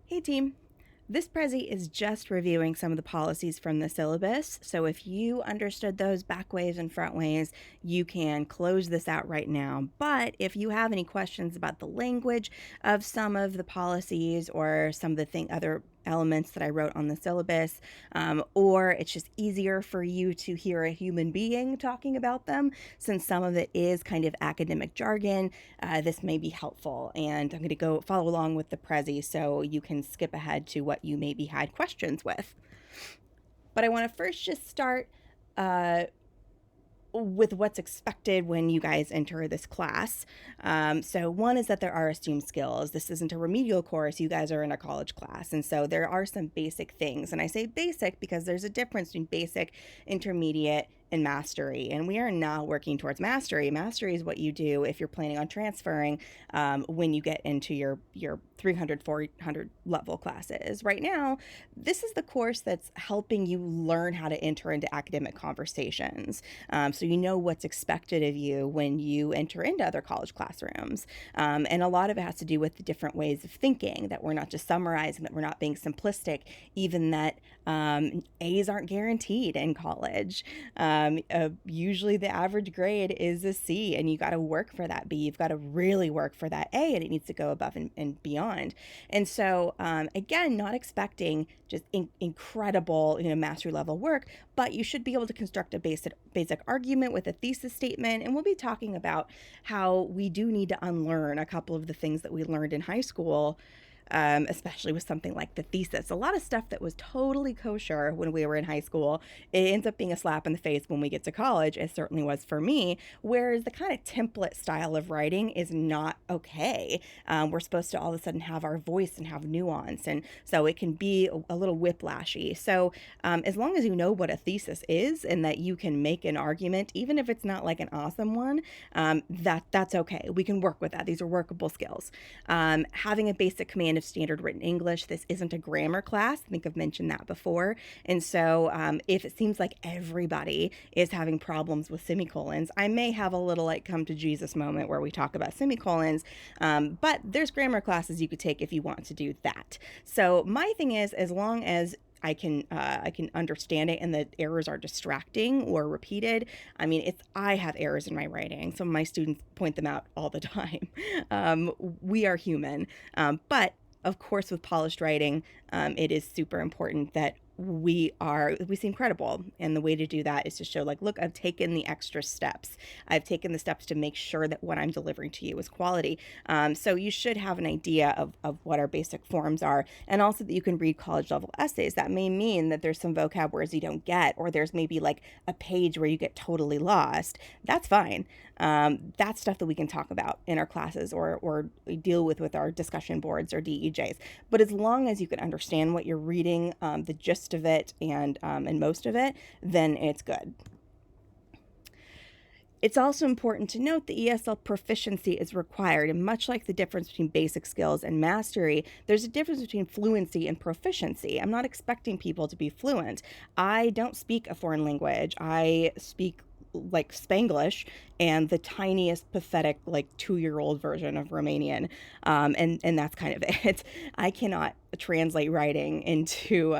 Hey team, this Prezi is just reviewing some of the policies from the syllabus, so if you understood those back ways and front ways, you can close this out right now. But if you have any questions about the language of some of the policies or some of the other elements that I wrote on the syllabus, or it's just easier for you to hear a human being talking about them, since some of it is kind of academic jargon, this may be helpful. And I'm going to go follow along with the Prezi so you can skip ahead to what you maybe had questions with. But I want to first just start uh, with what's expected when you guys enter this class. So one is that there are assumed skills. This isn't a remedial course. You guys are in a college class. And so there are some basic things. And I say basic because there's a difference between basic, intermediate, and mastery. And we are not working towards mastery. Mastery is what you do if you're planning on transferring when you get into your 300, 400 level classes. Right now, this is the course that's helping you learn how to enter into academic conversations. So you know what's expected of you when you enter into other college classrooms. And a lot of it has to do with the different ways of thinking, that we're not just summarizing, that we're not being simplistic, even that A's aren't guaranteed in college. Usually the average grade is a C, and you got to work for that B. You've got to really work for that A, and it needs to go above and beyond. And so, again, not expecting just incredible, mastery level work, but you should be able to construct a basic argument with a thesis statement. And we'll be talking about how we do need to unlearn a couple of the things that we learned in high school, especially with something like the thesis. A lot of stuff that was totally kosher when we were in high school, it ends up being a slap in the face when we get to college. It certainly was for me. Whereas the kind of template style of writing is not okay. We're supposed to all of a sudden have our voice and have nuance. And so it can be a little whiplashy. So as long as you know what a thesis is and that you can make an argument, even if it's not like an awesome one, that's okay. We can work with that. These are workable skills. Having a basic command of standard written English. This isn't a grammar class. I think I've mentioned that before. And so if it seems like everybody is having problems with semicolons, I may have a little like come to Jesus moment where we talk about semicolons, but there's grammar classes you could take if you want to do that. So my thing is, as long as I can understand it and the errors are distracting or repeated. I mean, I have errors in my writing. Some of my students point them out all the time. We are human. But of course, with polished writing, it is super important that we seem credible. And the way to do that is to show like, look, I've taken the extra steps. I've taken the steps to make sure that what I'm delivering to you is quality. So you should have an idea of what our basic forms are, and also that you can read college level essays. That may mean that there's some vocab words you don't get, or there's maybe like a page where you get totally lost. That's fine. That's stuff that we can talk about in our classes or deal with our discussion boards or DEJs. But as long as you can understand what you're reading, the gist of it and most of it, then it's good. It's also important to note that ESL proficiency is required, and much like the difference between basic skills and mastery, there's a difference between fluency and proficiency. I'm not expecting people to be fluent. I don't speak a foreign language. I speak like Spanglish and the tiniest pathetic like 2-year-old version of Romanian, and that's kind of it. I cannot translate writing into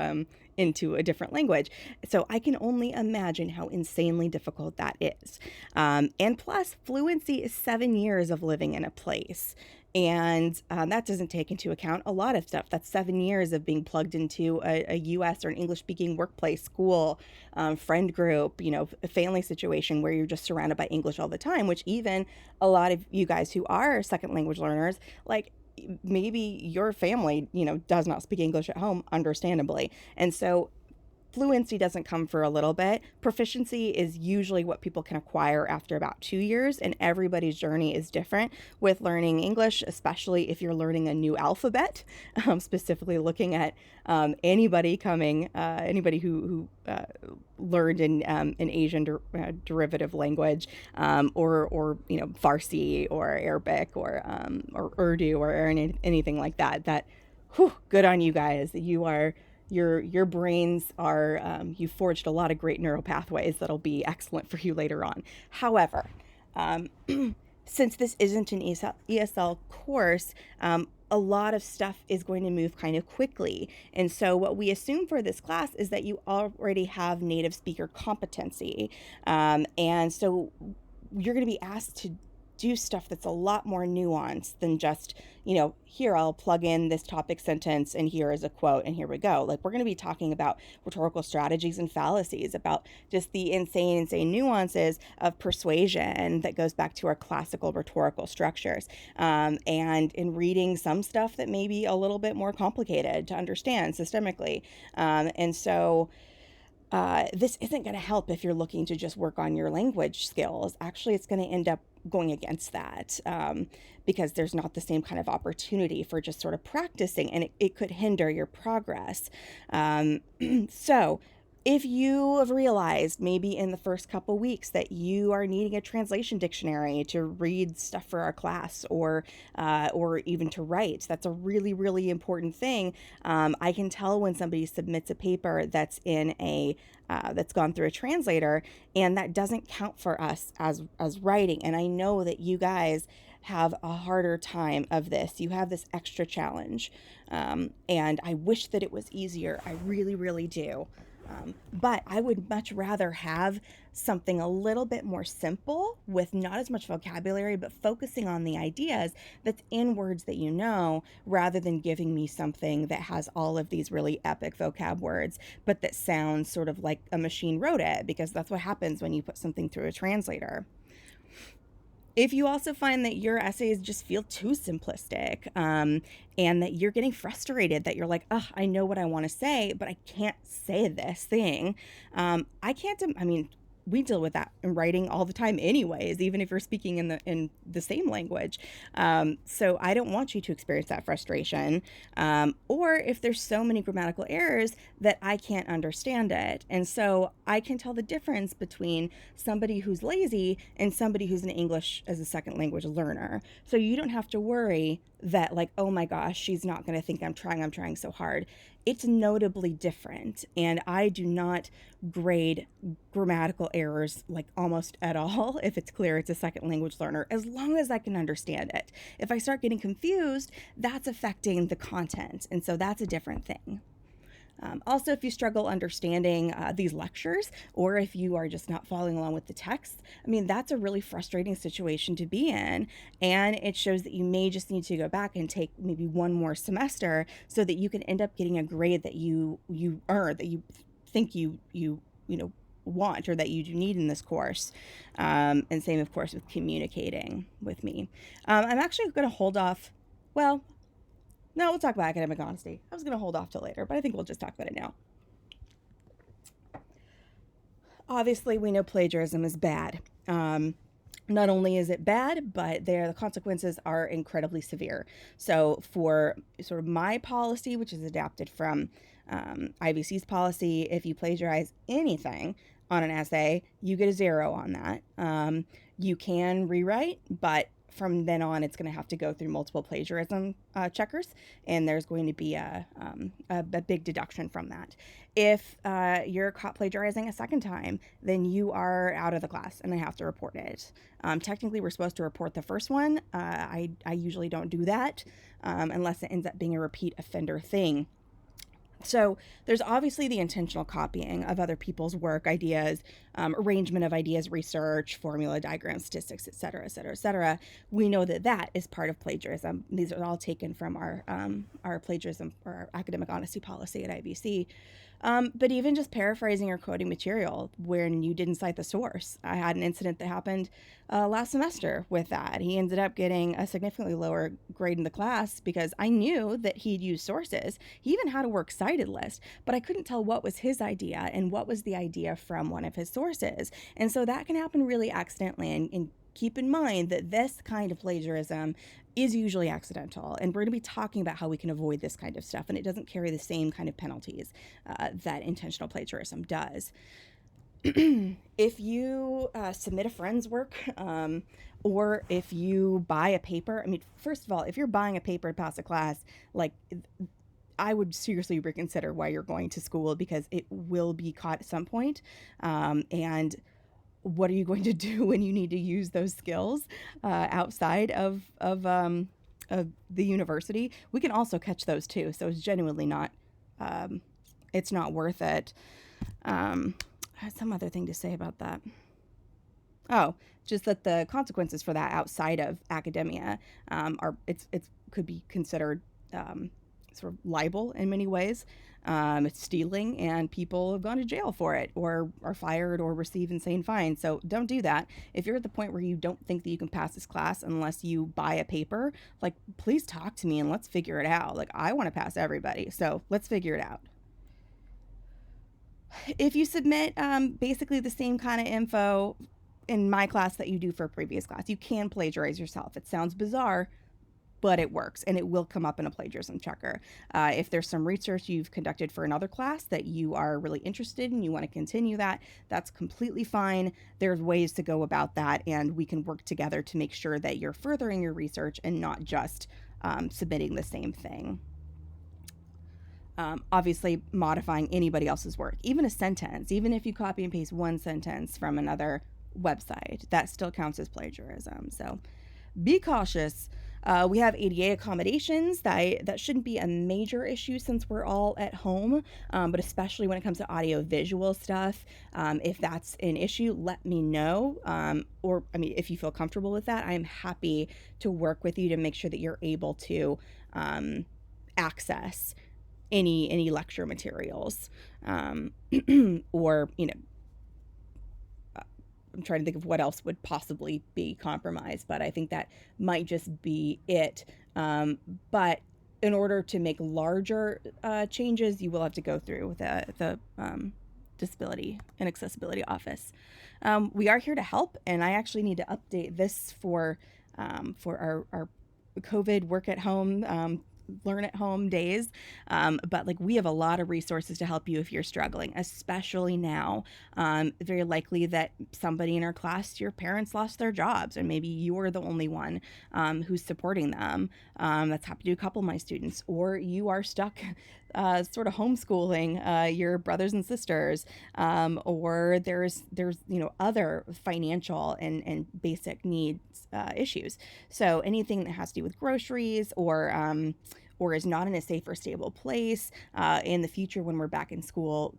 a different language, so I can only imagine how insanely difficult that is. And plus, fluency is 7 years of living in a place. And that doesn't take into account a lot of stuff. That's 7 years of being plugged into a US or an English speaking workplace, school, friend group, a family situation where you're just surrounded by English all the time, which even a lot of you guys who are second language learners, like maybe your family, does not speak English at home, understandably. And so fluency doesn't come for a little bit. Proficiency is usually what people can acquire after about 2 years, and everybody's journey is different with learning English, especially if you're learning a new alphabet. Specifically looking at anybody who learned in an Asian derivative language, or Farsi or Arabic or Urdu or anything like that. That, good on you guys. Your brains are, you forged a lot of great neural pathways that'll be excellent for you later on. However, since this isn't an ESL course, a lot of stuff is going to move kind of quickly. And so, what we assume for this class is that you already have native speaker competency. And so, you're going to be asked to do stuff that's a lot more nuanced than just, here I'll plug in this topic sentence and here is a quote and here we go. Like, we're going to be talking about rhetorical strategies and fallacies, about just the insane nuances of persuasion that goes back to our classical rhetorical structures. And in reading some stuff that may be a little bit more complicated to understand systemically. And so, this isn't going to help if you're looking to just work on your language skills. Actually, it's going to end up going against that, because there's not the same kind of opportunity for just sort of practicing, and it could hinder your progress. So if you have realized maybe in the first couple weeks that you are needing a translation dictionary to read stuff for our class, or even to write, that's a really, really important thing. I can tell when somebody submits a paper that's in that's gone through a translator, and that doesn't count for us as writing. And I know that you guys have a harder time of this. You have this extra challenge, and I wish that it was easier. I really, really do. But I would much rather have something a little bit more simple with not as much vocabulary, but focusing on the ideas that's in words that you know, rather than giving me something that has all of these really epic vocab words, but that sounds sort of like a machine wrote it, because that's what happens when you put something through a translator. If you also find that your essays just feel too simplistic, and that you're getting frustrated, that you're like, oh, I know what I want to say, but I can't say this thing. I mean, we deal with that in writing all the time anyways, even if you're speaking in the same language. So I don't want you to experience that frustration. Or if there's so many grammatical errors that I can't understand it. And so I can tell the difference between somebody who's lazy and somebody who's an English as a second language learner. So you don't have to worry that, like, oh my gosh, she's not going to think I'm trying so hard. It's notably different. And I do not grade grammatical errors like almost at all if it's clear it's a second language learner, as long as I can understand it. If I start getting confused, that's affecting the content. And so that's a different thing. Also, if you struggle understanding these lectures, or if you are just not following along with the text, I mean, that's a really frustrating situation to be in. And it shows that you may just need to go back and take maybe one more semester so that you can end up getting a grade that you earn, that you think you want, or that you do need in this course. And same, of course, with communicating with me. I'm actually going to hold off. Well, no, we'll talk about academic honesty. I was going to hold off till later, but I think we'll just talk about it now. Obviously, we know plagiarism is bad. Not only is it bad, but the consequences are incredibly severe. So for sort of my policy, which is adapted from IVC's policy, if you plagiarize anything on an essay, you get a 0 on that. You can rewrite, but from then on, it's going to have to go through multiple plagiarism checkers, and there's going to be a big deduction from that. If you're caught plagiarizing a second time, then you are out of the class, and I have to report it. Technically, we're supposed to report the first one. I usually don't do that unless it ends up being a repeat offender thing. So there's obviously the intentional copying of other people's work, ideas, arrangement of ideas, research, formula, diagrams, statistics, et cetera, et cetera, et cetera. We know that that is part of plagiarism. These are all taken from our plagiarism or our academic honesty policy at IVC. But even just paraphrasing or quoting material when you didn't cite the source. I had an incident that happened last semester with that. He ended up getting a significantly lower grade in the class because I knew that he'd used sources. He even had a works cited list, but I couldn't tell what was his idea and what was the idea from one of his sources. And so that can happen really accidentally. And keep in mind that this kind of plagiarism is usually accidental, and we're going to be talking about how we can avoid this kind of stuff, and it doesn't carry the same kind of penalties that intentional plagiarism does. If you submit a friend's work, or if you buy a paper, I mean, first of all, if you're buying a paper to pass a class, like, I would seriously reconsider why you're going to school, because it will be caught at some point. And what are you going to do when you need to use those skills outside of the university? We can also catch those too. So it's genuinely not, it's not worth it. I had some other thing to say about that. Oh, just that the consequences for that outside of academia are it's could be considered sort of libel in many ways. It's stealing, and people have gone to jail for it, or are fired, or receive insane fines. So don't do that. If you're at the point where you don't think that you can pass this class unless you buy a paper, like, please talk to me and let's figure it out. Like, I want to pass everybody, so let's figure it out. If you submit basically the same kind of info in my class that you do for a previous class, you can plagiarize yourself. It sounds bizarre, but it works, and it will come up in a plagiarism checker. If there's some research you've conducted for another class that you are really interested in, you want to continue that, that's completely fine. There's ways to go about that, and we can work together to make sure that you're furthering your research and not just submitting the same thing. Obviously, modifying anybody else's work, even a sentence, even if you copy and paste one sentence from another website, that still counts as plagiarism. So be cautious. We have ADA accommodations that shouldn't be a major issue since we're all at home, but especially when it comes to audio visual stuff, if that's an issue, let me know. Or, I mean, if you feel comfortable with that, I'm happy to work with you to make sure that you're able to access any lecture materials, or, you know, I'm trying to think of what else would possibly be compromised, but I think that might just be it. But in order to make larger changes, you will have to go through the Disability and Accessibility Office. We are here to help, and I actually need to update this for our COVID work at home, learn at home days. But like, we have a lot of resources to help you if you're struggling, especially now. Very likely that somebody in our class, your parents lost their jobs, and maybe you're the only one who's supporting them. That's happened to a couple of my students. Or you are stuck sort of homeschooling your brothers and sisters, or there's other financial and basic needs issues. So anything that has to do with groceries, or is not in a safe or stable place in the future when we're back in school,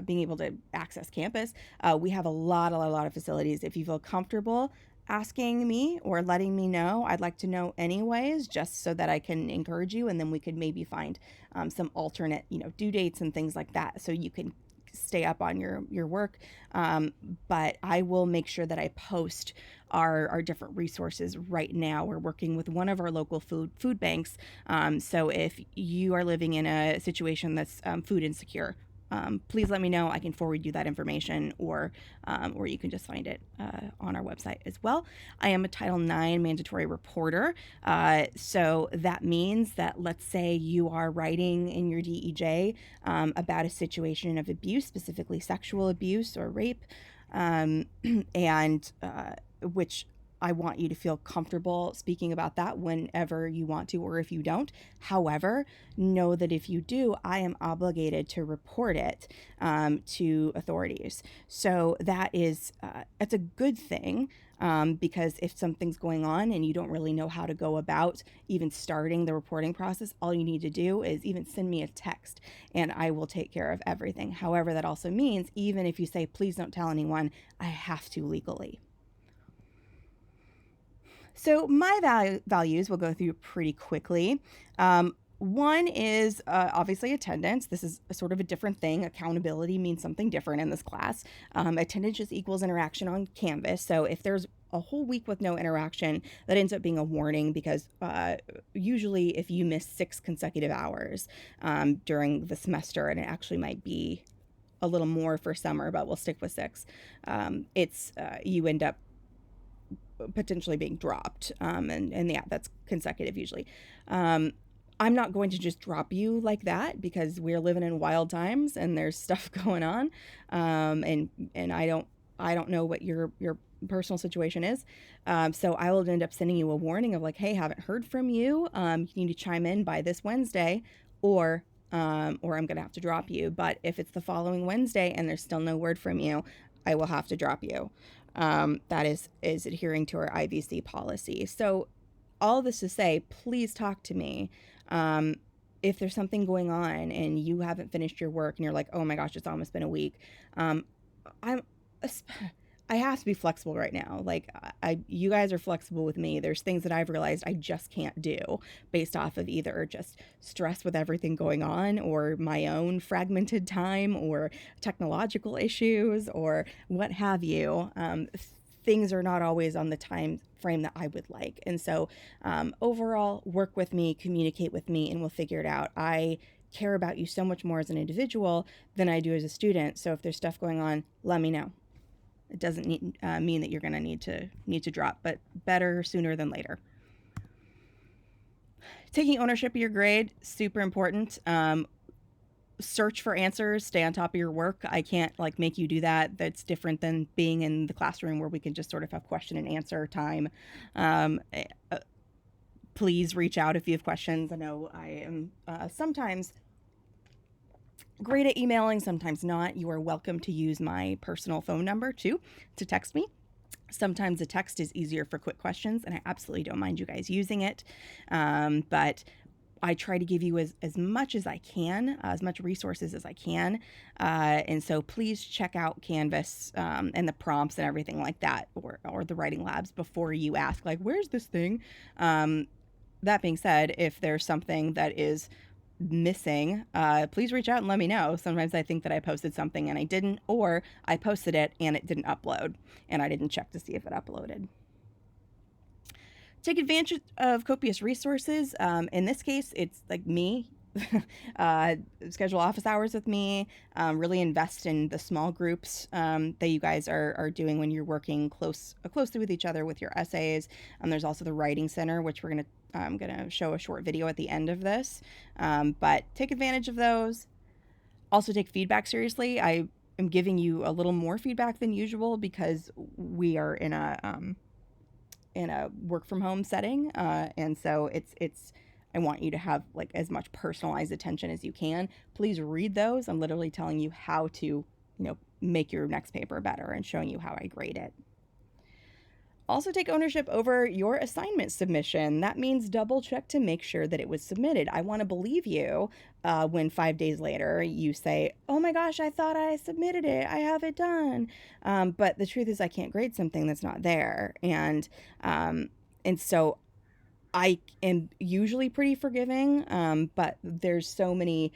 being able to access campus, we have a lot of facilities. If you feel comfortable asking me or letting me know, I'd like to know anyways, just so that I can encourage you, and then we could maybe find some alternate due dates and things like that, so you can stay up on your work. But I will make sure that I post our different resources. Right now, we're working with one of our local food banks. So if you are living in a situation that's food insecure, please let me know. I can forward you that information, or you can just find it on our website as well. I am a Title IX mandatory reporter. So that means that, let's say you are writing in your DEJ about a situation of abuse, specifically sexual abuse or rape, and which I want you to feel comfortable speaking about that whenever you want to, or if you don't. However, know that if you do, I am obligated to report it to authorities. So that's a good thing, because if something's going on and you don't really know how to go about even starting the reporting process, all you need to do is even send me a text, and I will take care of everything. However, that also means, even if you say, please don't tell anyone, I have to legally. So my values we'll go through pretty quickly. One is obviously attendance. This is a sort of a different thing. Accountability means something different in this class. Attendance just equals interaction on Canvas. So if there's a whole week with no interaction, that ends up being a warning, because usually if you miss 6 consecutive hours during the semester, and it actually might be a little more for summer, but we'll stick with 6, you end up potentially being dropped, and yeah, that's consecutive usually. I'm not going to just drop you like that, because we're living in wild times and there's stuff going on, and I don't know what your personal situation is, so I will end up sending you a warning of like, hey, haven't heard from you, you need to chime in by this Wednesday, or I'm gonna have to drop you. But if it's the following Wednesday and there's still no word from you, I will have to drop you. That is adhering to our IVC policy. So all this to say, please talk to me. If there's something going on and you haven't finished your work and you're like, oh my gosh, it's almost been a week. I'm I have to be flexible right now. Like you guys are flexible with me. There's things that I've realized I just can't do based off of either just stress with everything going on or my own fragmented time or technological issues or what have you. Things are not always on the time frame that I would like. And so overall, work with me, communicate with me, and we'll figure it out. I care about you so much more as an individual than I do as a student. So if there's stuff going on, let me know. It doesn't mean that you're going to need to drop, but better sooner than later. Taking ownership of your grade, super important. Search for answers, stay on top of your work. I can't like make you do that. That's different than being in the classroom where we can just sort of have question and answer time. Please reach out if you have questions. I know I am sometimes great at emailing, sometimes not. You are welcome to use my personal phone number too to text me. Sometimes a text is easier for quick questions, and I absolutely don't mind you guys using it. But I try to give you as much as I can, as much resources as I can. And so please check out Canvas and the prompts and everything like that, or the writing labs before you ask, like, where's this thing? That being said, if there's something that is missing, please reach out and let me know. Sometimes I think that I posted something and I didn't, or I posted it and it didn't upload and I didn't check to see if it uploaded. Take advantage of copious resources. In this case, it's like me. Schedule office hours with me, really invest in the small groups that you guys are doing when you're working closely with each other with your essays. There's also the writing center, which I'm gonna show a short video at the end of this, but take advantage of those. Also take feedback seriously. I am giving you a little more feedback than usual because we are in a work from home setting, and so it's I want you to have like as much personalized attention as you can. Please read those. I'm literally telling you how to, make your next paper better and showing you how I grade it. Also take ownership over your assignment submission. That means double check to make sure that it was submitted. I want to believe you when 5 days later you say, oh my gosh, I thought I submitted it. I have it done. But the truth is I can't grade something that's not there. And so I am usually pretty forgiving, but there's so many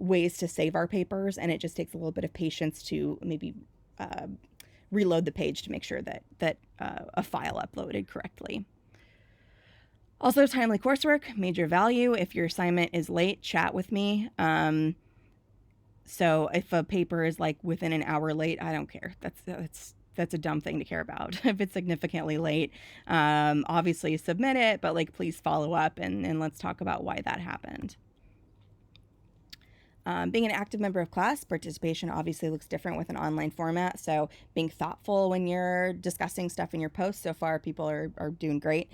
ways to save our papers, and it just takes a little bit of patience to maybe reload the page to make sure that a file uploaded correctly. Also, timely coursework, major value. If your assignment is late, chat with me. So if a paper is like within an hour late, I don't care. That's a dumb thing to care about. If it's significantly late, obviously submit it, but like please follow up and let's talk about why that happened. Being an active member of class, participation obviously looks different with an online format. So being thoughtful when you're discussing stuff in your posts. So far, people are doing great.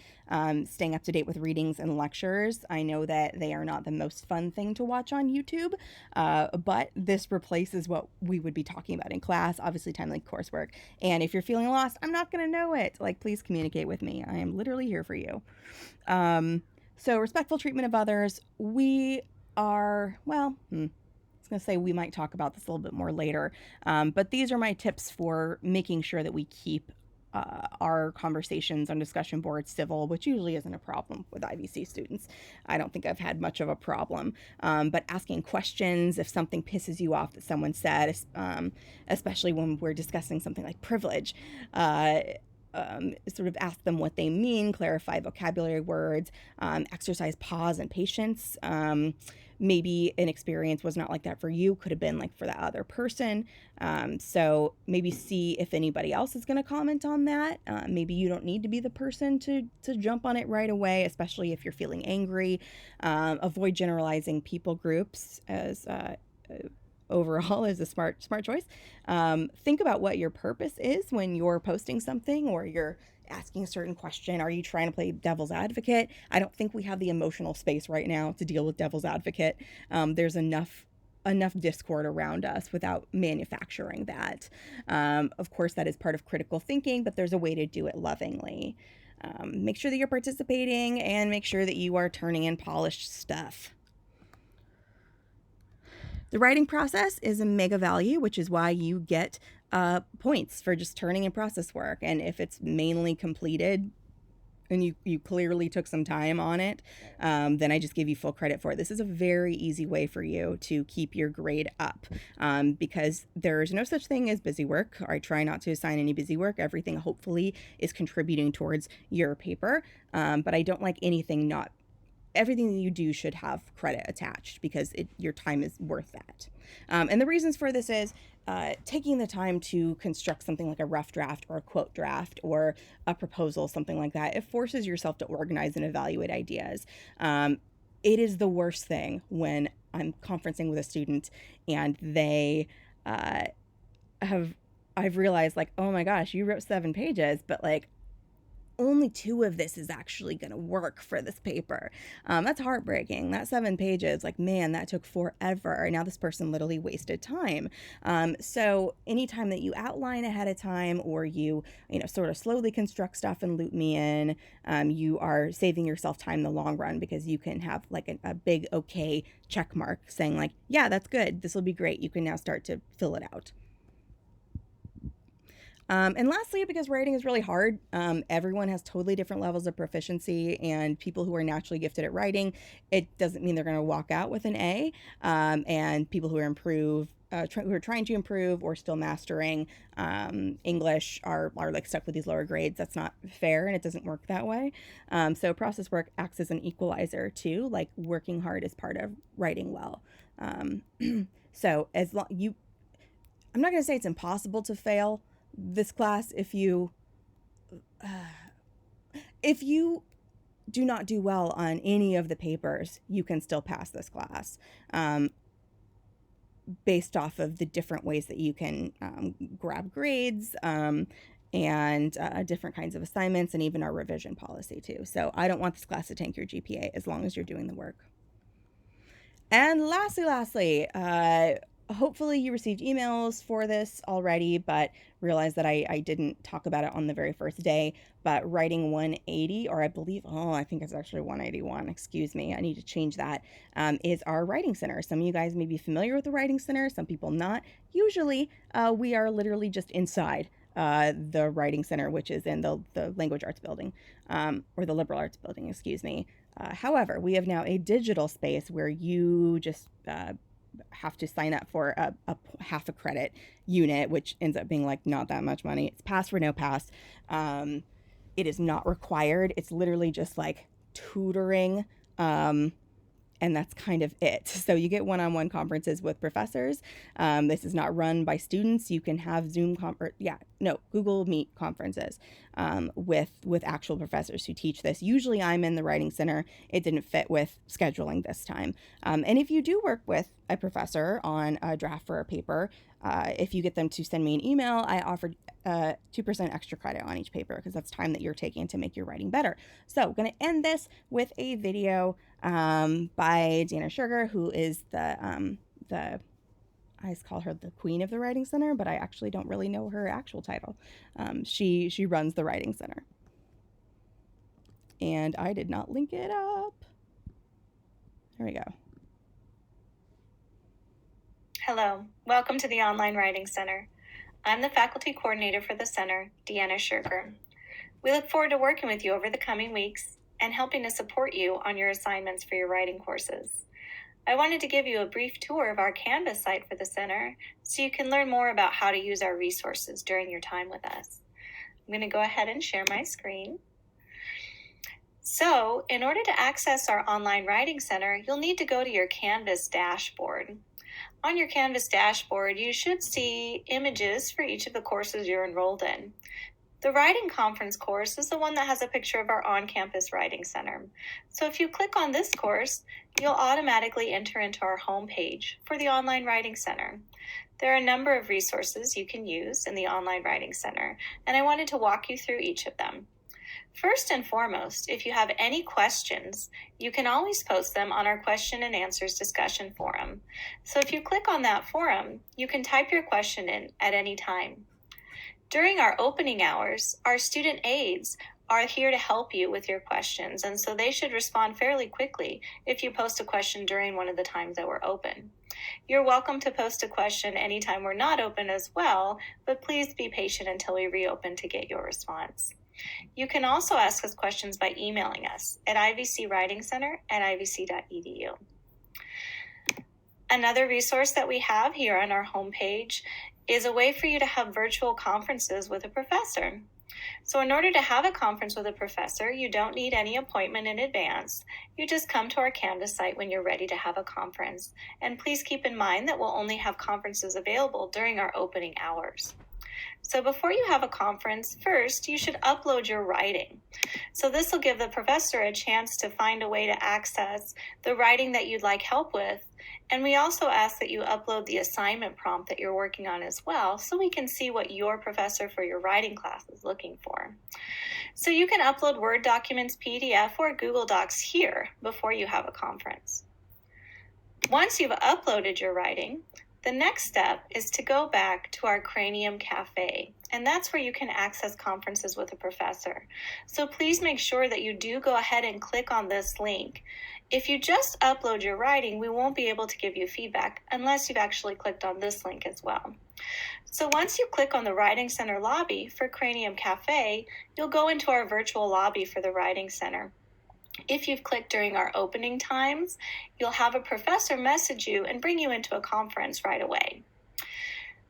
Staying up to date with readings and lectures. I know that they are not the most fun thing to watch on YouTube, but this replaces what we would be talking about in class, obviously timely coursework. And if you're feeling lost, I'm not going to know it. Like, please communicate with me. I am literally here for you. So respectful treatment of others. We are, I was going to say we might talk about this a little bit more later, but these are my tips for making sure that we keep our conversations on discussion boards civil, which usually isn't a problem with IVC students. I don't think I've had much of a problem, but asking questions if something pisses you off that someone said, especially when we're discussing something like privilege, sort of ask them what they mean, clarify vocabulary words, exercise pause and patience. Maybe an experience was not like that for you, could have been like for that other person. So maybe see if anybody else is going to comment on that. Maybe you don't need to be the person to jump on it right away, especially if you're feeling angry. Avoid generalizing people groups as overall is a smart choice. Think about what your purpose is when you're posting something or you're asking a certain question. Are you trying to play devil's advocate? I don't think we have the emotional space right now to deal with devil's advocate. There's enough enough discord around us without manufacturing that. Of course, that is part of critical thinking, but there's a way to do it lovingly. Make sure that you're participating and make sure that you are turning in polished stuff. The writing process is a mega value, which is why you get points for just turning in process work. And if it's mainly completed and you clearly took some time on it, then I just give you full credit for it. This is a very easy way for you to keep your grade up, because there's no such thing as busy work. I try not to assign any busy work. Everything hopefully is contributing towards your paper, but I don't like anything not. Everything that you do should have credit attached because your time is worth that. And the reasons for this is taking the time to construct something like a rough draft or a quote draft or a proposal, something like that. It forces yourself to organize and evaluate ideas. It is the worst thing when I'm conferencing with a student and they I've realized like, oh my gosh, you wrote 7 pages, but like, only 2 of this is actually going to work for this paper. That's heartbreaking. That 7 pages, like, man, that took forever. Now this person literally wasted time. So anytime that you outline ahead of time or you sort of slowly construct stuff and loop me in, you are saving yourself time in the long run because you can have like a big okay check mark saying like, yeah, that's good. This will be great. You can now start to fill it out. And lastly, because writing is really hard, everyone has totally different levels of proficiency, and people who are naturally gifted at writing, it doesn't mean they're going to walk out with an A. And people who are who are trying to improve or still mastering English are like stuck with these lower grades. That's not fair, and it doesn't work that way. So process work acts as an equalizer too. Like working hard is part of writing well. So I'm not going to say it's impossible to fail this class if you do not do well on any of the papers. You can still pass this class based off of the different ways that you can grab grades and different kinds of assignments, and even our revision policy too. So I don't want this class to tank your GPA as long as you're doing the work. And lastly, hopefully you received emails for this already, but realize that I didn't talk about it on the very first day. But writing 180, or I think it's actually 181, excuse me, I need to change that, is our writing center. Some of you guys may be familiar with the writing center, some people not. Usually we are literally just inside the writing center, which is in the language arts building, or the liberal arts building, excuse me. However, we have now a digital space where you just have to sign up for a half a credit unit, which ends up being like not that much money. It's pass for no pass. It is not required. It's literally just like tutoring. And that's kind of it. So you get one-on-one conferences with professors. This is not run by students. You can have Google Meet conferences with actual professors who teach this. Usually I'm in the writing center. It didn't fit with scheduling this time. And if you do work with a professor on a draft for a paper, if you get them to send me an email, I offer 2% extra credit on each paper because that's time that you're taking to make your writing better. So I'm going to end this with a video by Dana Sugar, who is I just call her the queen of the writing center, but I actually don't really know her actual title. She runs the writing center. And I did not link it up. There we go. Hello, welcome to the Online Writing Center. I'm the faculty coordinator for the center, Deanna Sugar. We look forward to working with you over the coming weeks and helping to support you on your assignments for your writing courses. I wanted to give you a brief tour of our Canvas site for the center so you can learn more about how to use our resources during your time with us. I'm going to go ahead and share my screen. So, in order to access our Online Writing Center, you'll need to go to your Canvas dashboard. On your Canvas dashboard, you should see images for each of the courses you're enrolled in. The Writing Conference course is the one that has a picture of our on-campus Writing Center. So if you click on this course, you'll automatically enter into our home page for the Online Writing Center. There are a number of resources you can use in the Online Writing Center, and I wanted to walk you through each of them. First and foremost, if you have any questions, you can always post them on our question and answers discussion forum. So if you click on that forum, you can type your question in at any time. During our opening hours, our student aides are here to help you with your questions, and so they should respond fairly quickly if you post a question during one of the times that we're open. You're welcome to post a question anytime we're not open as well, but please be patient until we reopen to get your response. You can also ask us questions by emailing us at ivcwritingcenter@ivc.edu. Another resource that we have here on our homepage is a way for you to have virtual conferences with a professor. So in order to have a conference with a professor, you don't need any appointment in advance. You just come to our Canvas site when you're ready to have a conference. And please keep in mind that we'll only have conferences available during our opening hours. So before you have a conference, first, you should upload your writing. So this will give the professor a chance to find a way to access the writing that you'd like help with. And we also ask that you upload the assignment prompt that you're working on as well, so we can see what your professor for your writing class is looking for. So you can upload Word documents, PDF, or Google Docs here before you have a conference. Once you've uploaded your writing, the next step is to go back to our Cranium Cafe, and that's where you can access conferences with a professor. So please make sure that you do go ahead and click on this link. If you just upload your writing, we won't be able to give you feedback unless you've actually clicked on this link as well. So once you click on the Writing Center lobby for Cranium Cafe, you'll go into our virtual lobby for the Writing Center. If you've clicked during our opening times, you'll have a professor message you and bring you into a conference right away.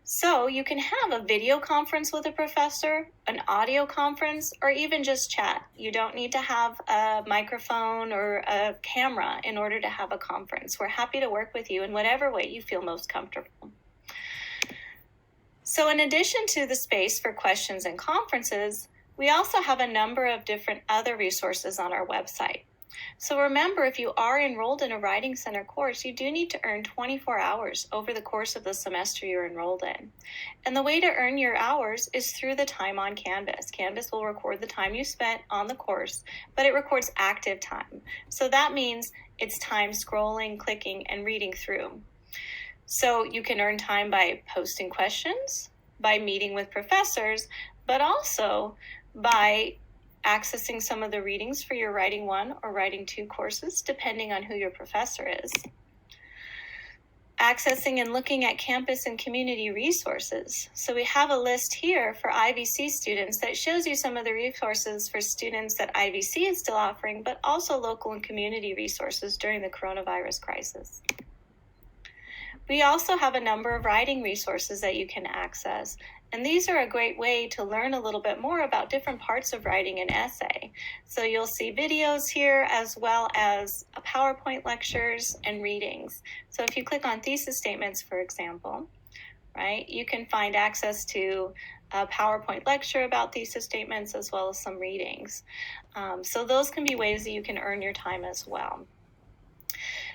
So you can have a video conference with a professor, an audio conference, or even just chat. You don't need to have a microphone or a camera in order to have a conference. We're happy to work with you in whatever way you feel most comfortable. So in addition to the space for questions and conferences, we also have a number of different other resources on our website. So remember, if you are enrolled in a Writing Center course, you do need to earn 24 hours over the course of the semester you're enrolled in. And the way to earn your hours is through the time on Canvas. Canvas will record the time you spent on the course, but it records active time. So that means it's time scrolling, clicking, and reading through. So you can earn time by posting questions, by meeting with professors, but also by accessing some of the readings for your Writing 1 or Writing 2 courses, depending on who your professor is. Accessing and looking at campus and community resources. So we have a list here for IVC students that shows you some of the resources for students that IVC is still offering, but also local and community resources during the coronavirus crisis. We also have a number of writing resources that you can access, and these are a great way to learn a little bit more about different parts of writing an essay. So you'll see videos here as well as PowerPoint lectures and readings. So if you click on thesis statements, for example, right, you can find access to a PowerPoint lecture about thesis statements as well as some readings. So those can be ways that you can earn your time as well.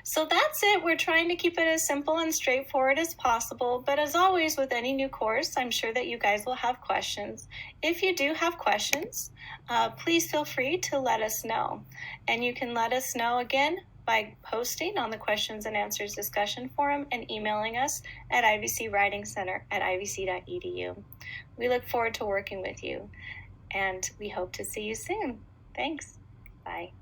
So that's it. We're trying to keep it as simple and straightforward as possible. But as always, with any new course, I'm sure that you guys will have questions. If you do have questions, please feel free to let us know. And you can let us know again by posting on the questions and answers discussion forum and emailing us at ivcwritingcenter@ivc.edu. We look forward to working with you, and we hope to see you soon. Thanks. Bye.